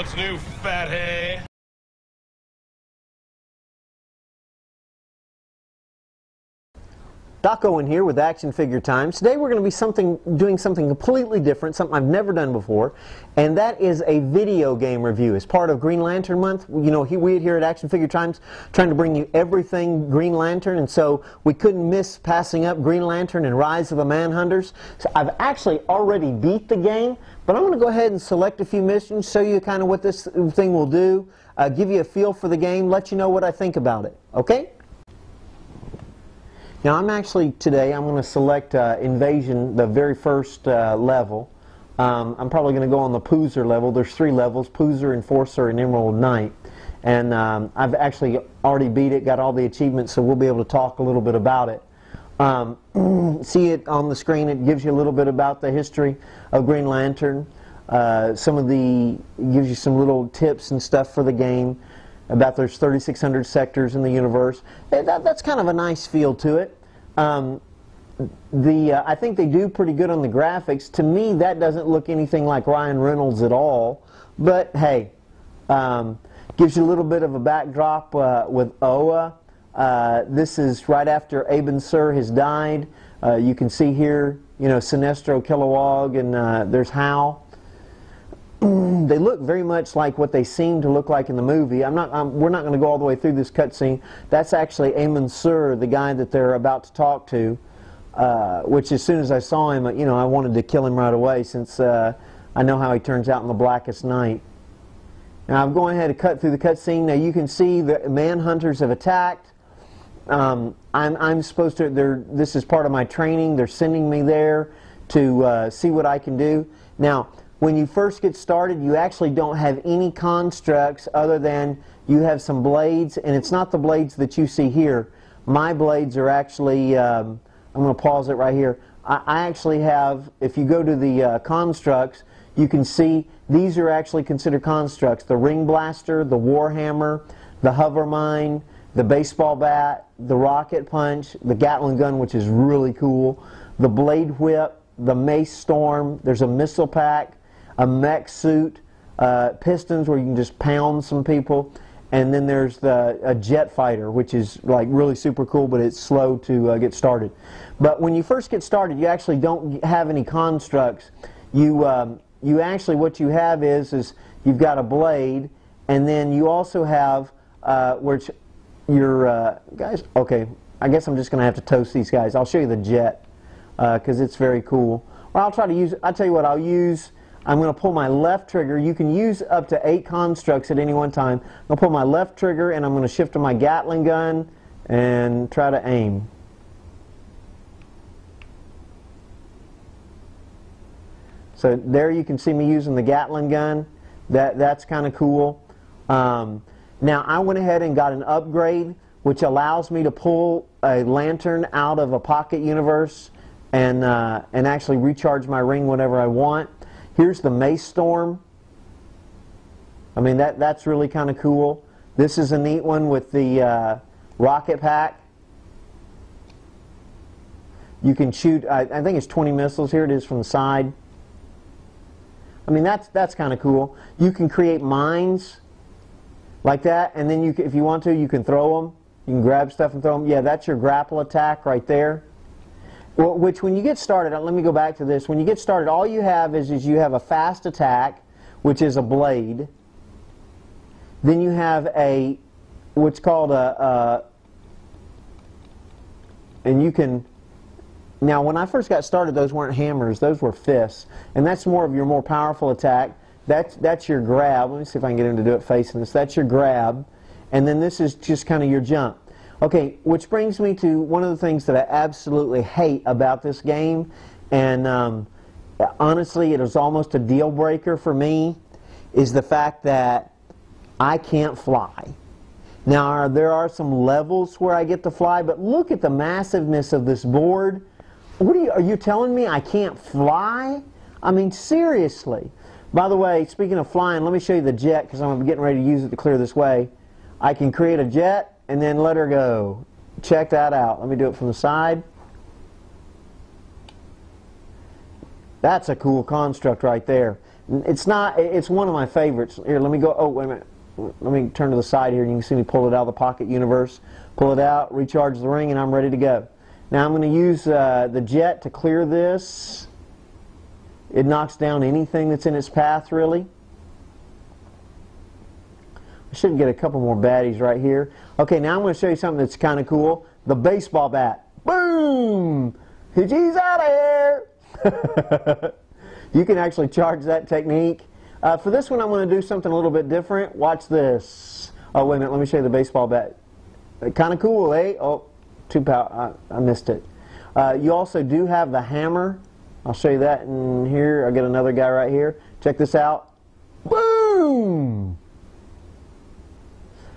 What's new, fathead? Doc Owen here with Action Figure Times. Today we're going to be doing something completely different, something I've never done before, and that is a video game review. As part of Green Lantern Month, you know, we here at Action Figure Times trying to bring you everything Green Lantern, and so we couldn't miss passing up Green Lantern and Rise of the Manhunters. So I've actually already beat the game, but I'm going to go ahead and select a few missions, show you kind of what this thing will do, give you a feel for the game, let you know what I think about it. Okay? Now I'm going to select Invasion, the very first level. I'm probably going to go on the Poozer level. There's 3 levels, Poozer, Enforcer, and Emerald Knight. And I've actually already beat it, got all the achievements, so we'll be able to talk a little bit about it. See it on the screen, it gives you a little bit about the history of Green Lantern. Gives you some little tips and stuff for the game. About there's 3,600 sectors in the universe. That's kind of a nice feel to it. I think they do pretty good on the graphics. To me, that doesn't look anything like Ryan Reynolds at all. But hey, gives you a little bit of a backdrop with Owen. This is right after Abin Sur has died. You can see here, you know, Sinestro, Kilowog, and there's Hal. They look very much like what they seem to look like in the movie. We're not going to go all the way through this cutscene. That's actually Abin Sur, the guy that they're about to talk to. Which, as soon as I saw him, you know, I wanted to kill him right away, since I know how he turns out in The Blackest Night. Now I'm going ahead and cut through the cutscene. Now you can see the Manhunters have attacked. I'm supposed to. This is part of my training. They're sending me there to see what I can do. Now, when you first get started, you actually don't have any constructs other than you have some blades, and it's not the blades that you see here. My blades are actually, I'm going to pause it right here. I actually have, if you go to the constructs, you can see these are actually considered constructs. The Ring Blaster, the Warhammer, the Hover Mine, the Baseball Bat, the Rocket Punch, the Gatling Gun, which is really cool, the Blade Whip, the Mace Storm, there's a Missile Pack, a mech suit, pistons where you can just pound some people, and then there's a jet fighter, which is like really super cool, but it's slow to get started. But when you first get started, you actually don't have any constructs. You actually, what you have is you've got a blade, and then you also have which your guys. Okay, I guess I'm just going to have to toast these guys. I'll show you the jet because it's very cool. Or I'll try to use. I'll tell you what. I'll use. I'm going to pull my left trigger. You can use up to 8 constructs at any one time. I'm going to pull my left trigger, and I'm going to shift to my Gatling gun and try to aim. So there you can see me using the Gatling gun. That's kind of cool. Now I went ahead and got an upgrade, which allows me to pull a lantern out of a pocket universe and actually recharge my ring whenever I want. Here's the Mace Storm. I mean, that's really kind of cool. This is a neat one with the Rocket Pack. You can shoot, I think it's 20 missiles. Here it is from the side. I mean, that's kind of cool. You can create mines like that, and then if you want to, you can throw them. You can grab stuff and throw them. Yeah, that's your grapple attack right there. Well, which when you get started, let me go back to this. When you get started, all you have is you have a fast attack, which is a blade. Then you have what's called and you can, now when I first got started, those weren't hammers, those were fists. And that's more of your more powerful attack. That's your grab. Let me see if I can get him to do it facing this. That's your grab. And then this is just kind of your jump. Okay, which brings me to one of the things that I absolutely hate about this game, and honestly it is almost a deal breaker for me, is the fact that I can't fly. Now there are some levels where I get to fly, but look at the massiveness of this board. What are you telling me I can't fly? I mean, seriously. By the way, speaking of flying, let me show you the jet, because I'm getting ready to use it to clear this way. I can create a jet and then let her go. Check that out. Let me do it from the side. That's a cool construct right there. It's not, it's one of my favorites. Here, let me go, oh, wait a minute. Let me turn to the side here and you can see me pull it out of the pocket universe. Pull it out, recharge the ring, and I'm ready to go. Now I'm going to use the jet to clear this. It knocks down anything that's in its path, really. I should get a couple more baddies right here. Okay, now I'm going to show you something that's kind of cool. The baseball bat. Boom! He's out of here! You can actually charge that technique. For this one, I'm going to do something a little bit different. Watch this. Oh, wait a minute. Let me show you the baseball bat. Kind of cool, eh? Oh, too power. I missed it. You also do have the hammer. I'll show you that in here. I'll get another guy right here. Check this out. Boom!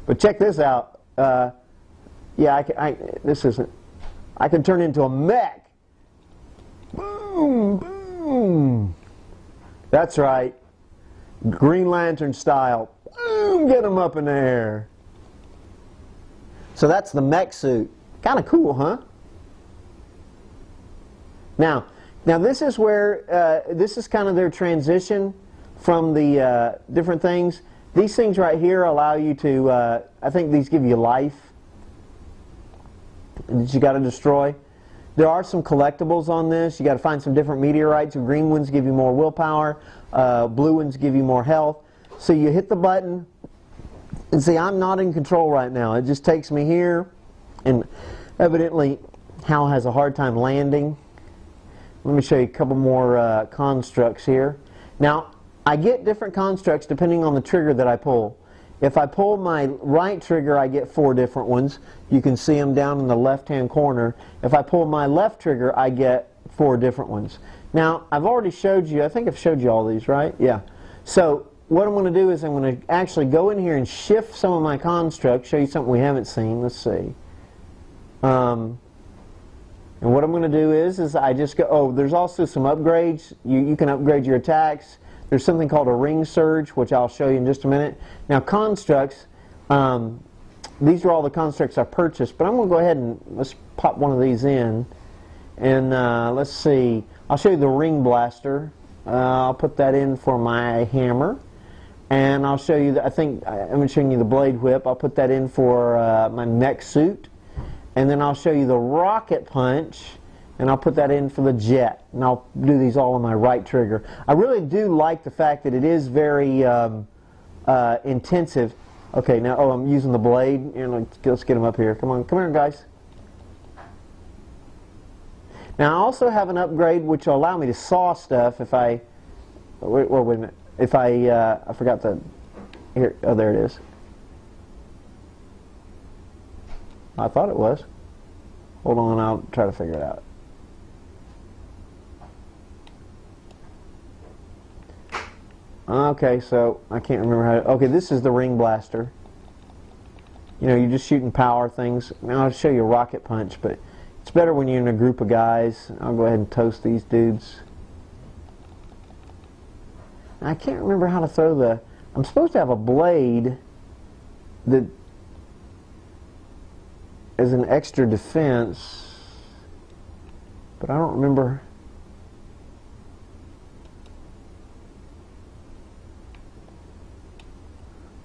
But check this out. Yeah, this isn't. I can turn into a mech. Boom! Boom! That's right. Green Lantern style. Boom! Get him up in the air. So that's the mech suit. Kind of cool, huh? Now this is where this is kind of their transition from the different things. These things right here allow you to. I think these give you life that you got to destroy. There are some collectibles on this. You got to find some different meteorites. The green ones give you more willpower. Blue ones give you more health. So you hit the button, and see, I'm not in control right now. It just takes me here, and evidently Hal has a hard time landing. Let me show you a couple more constructs here. Now, I get different constructs depending on the trigger that I pull. If I pull my right trigger, I get 4 different ones. You can see them down in the left-hand corner. If I pull my left trigger, I get 4 different ones. Now, I've already showed you, I think I've showed you all these, right? Yeah. So, what I'm going to do is I'm going to actually go in here and shift some of my constructs, show you something we haven't seen. Let's see. And what I'm going to do is I just go, oh, there's also some upgrades. You can upgrade your attacks. There's something called a ring surge, which I'll show you in just a minute. Now, constructs, these are all the constructs I purchased, but I'm going to go ahead and let's pop one of these in. And let's see. I'll show you the ring blaster. I'll put that in for my hammer. And I'll show you, I'm showing you the blade whip. I'll put that in for my mech suit. And then I'll show you the rocket punch, and I'll put that in for the jet. And I'll do these all on my right trigger. I really do like the fact that it is very intensive. Okay, now, oh, I'm using the blade. Let's get them up here. Come on, come here, guys. Now, I also have an upgrade which will allow me to saw stuff if I... Wait a minute. If I forgot the... Here, oh, there it is. I thought it was. Hold on, I'll try to figure it out. Okay, so I can't remember how to... Okay, this is the ring blaster. You know, you're just shooting power things. Now I'll show you a rocket punch, but it's better when you're in a group of guys. I'll go ahead and toast these dudes. I can't remember how to throw the... I'm supposed to have a blade that as an extra defense, but I don't remember.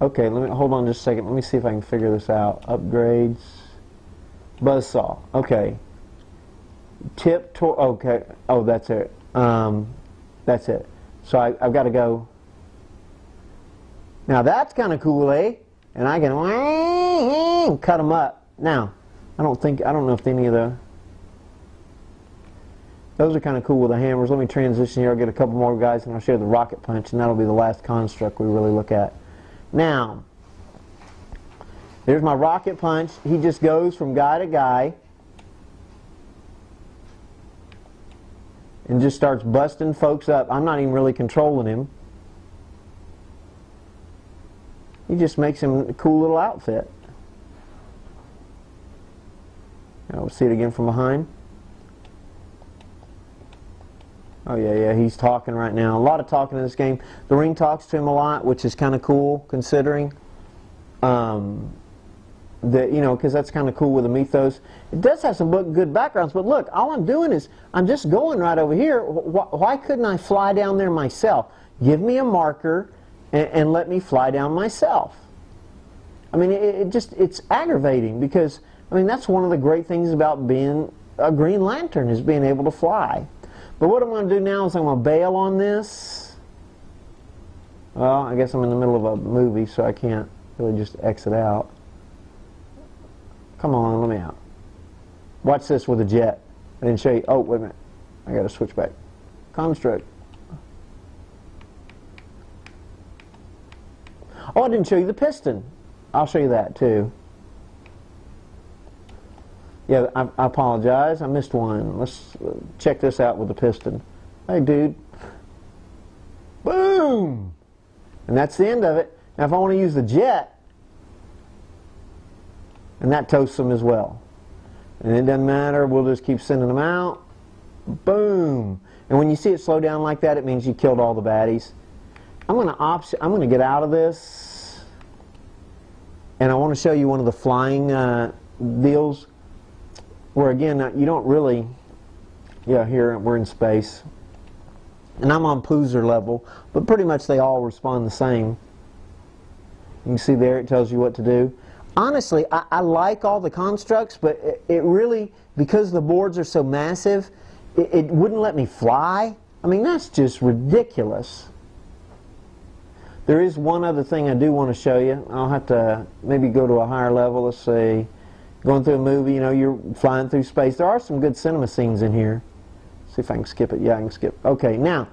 Okay, let me hold on just a second. Let me see if I can figure this out. Upgrades, buzzsaw. Okay, okay. Oh, that's it. That's it. So I've got to go. Now that's kind of cool, eh? And I can cut them up. Now, I don't know if any of those are kind of cool with the hammers. Let me transition here. I'll get a couple more guys and I'll show you the rocket punch, and that'll be the last construct we really look at. Now, there's my rocket punch. He just goes from guy to guy and just starts busting folks up. I'm not even really controlling him. He just makes him a cool little outfit. Now we'll see it again from behind. Oh yeah, he's talking right now. A lot of talking in this game. The ring talks to him a lot, which is kind of cool considering. you know, because that's kind of cool with the mythos. It does have some good backgrounds, but look, all I'm doing is I'm just going right over here. Why couldn't I fly down there myself? Give me a marker and let me fly down myself. I mean, it's aggravating because, I mean, that's one of the great things about being a Green Lantern is being able to fly. But what I'm going to do now is I'm going to bail on this. Well, I guess I'm in the middle of a movie, so I can't really just exit out. Come on, let me out. Watch this with a jet. I didn't show you. Oh, wait a minute. I got to switch back. Construct. Oh, I didn't show you the piston. I'll show you that too. Yeah, I apologize. I missed one. Let's check this out with the piston. Hey, dude. Boom! And that's the end of it. Now, if I want to use the jet, and that toasts them as well. And it doesn't matter. We'll just keep sending them out. Boom! And when you see it slow down like that, it means you killed all the baddies. I'm going to get out of this, and I want to show you one of the flying deals. Where again, you don't really, yeah, here we're in space. And I'm on Poozer level, but pretty much they all respond the same. You can see there it tells you what to do. Honestly, I like all the constructs, but it really, because the boards are so massive, it wouldn't let me fly. I mean, that's just ridiculous. There is one other thing I do want to show you. I'll have to maybe go to a higher level. Let's see. Going through a movie, you know, you're flying through space. There are some good cinema scenes in here. See if I can skip it. Yeah, I can skip. Okay, now,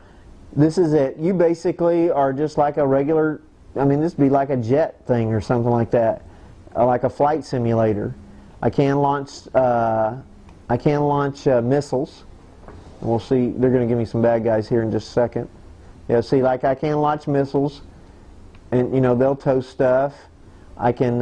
this is it. You basically are just like a regular, I mean, this would be like a jet thing or something like that. Like a flight simulator. I can launch missiles. And we'll see, they're going to give me some bad guys here in just a second. Yeah, see, like I can launch missiles. And, you know, they'll toast stuff. I can,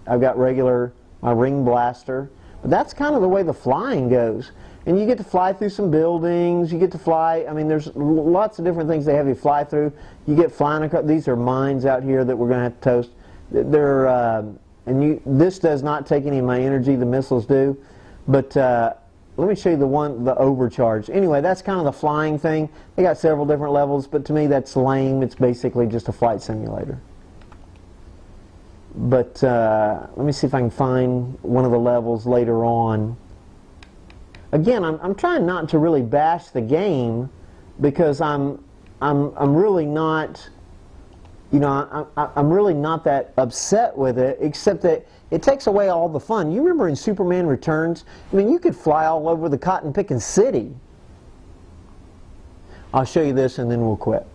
I've got my ring blaster. But that's kind of the way the flying goes. And you get to fly through some buildings. You get to fly, I mean, there's lots of different things they have you fly through. You get flying across, these are mines out here that we're going to have to toast. This does not take any of my energy, the missiles do. But let me show you the overcharge. Anyway, that's kind of the flying thing. They got several different levels, but to me that's lame. It's basically just a flight simulator. But let me see if I can find one of the levels later on. Again, I'm trying not to really bash the game because I'm really not, you know, I'm really not that upset with it, except that it takes away all the fun. You remember in Superman Returns? I mean, you could fly all over the cotton-picking city. I'll show you this and then we'll quit.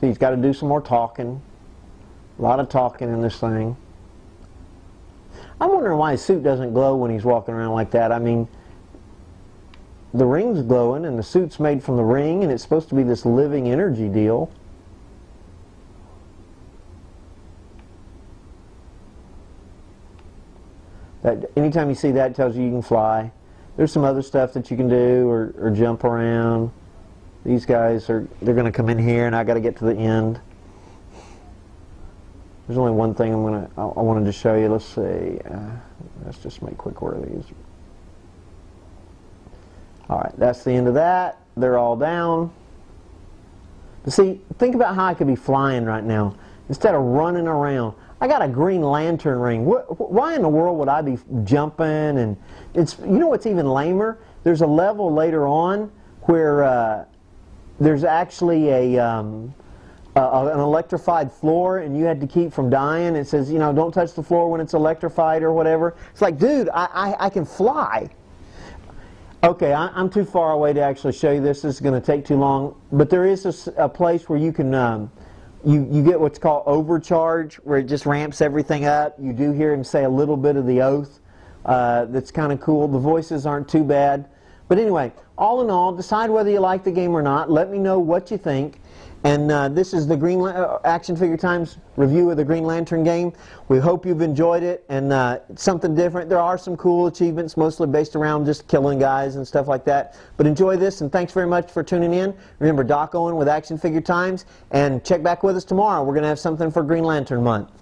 See, he's got to do some more talking. A lot of talking in this thing. I'm wondering why his suit doesn't glow when he's walking around like that. I mean, the ring's glowing and the suit's made from the ring and it's supposed to be this living energy deal. Anytime you see that, it tells you can fly. There's some other stuff that you can do or jump around. These guys they're going to come in here and I got to get to the end. There's only one thing I wanted to show you. Let's see. Let's just make quick work of these. All right, that's the end of that. They're all down. But see, think about how I could be flying right now instead of running around. I got a Green Lantern ring. Why in the world would I be jumping? And it's, you know what's even lamer? There's a level later on where there's actually an electrified floor and you had to keep from dying. It says, you know, don't touch the floor when it's electrified or whatever. It's like, dude, I can fly. Okay, I'm too far away to actually show you this. This is going to take too long. But there is a place where you can, you get what's called overcharge, where it just ramps everything up. You do hear him say a little bit of the oath. That's kind of cool. The voices aren't too bad. But anyway, all in all, decide whether you like the game or not. Let me know what you think. And this is the Action Figure Times review of the Green Lantern game. We hope you've enjoyed it, and it's something different. There are some cool achievements, mostly based around just killing guys and stuff like that. But enjoy this, and thanks very much for tuning in. Remember, Doc Owen with Action Figure Times, and check back with us tomorrow. We're going to have something for Green Lantern Month.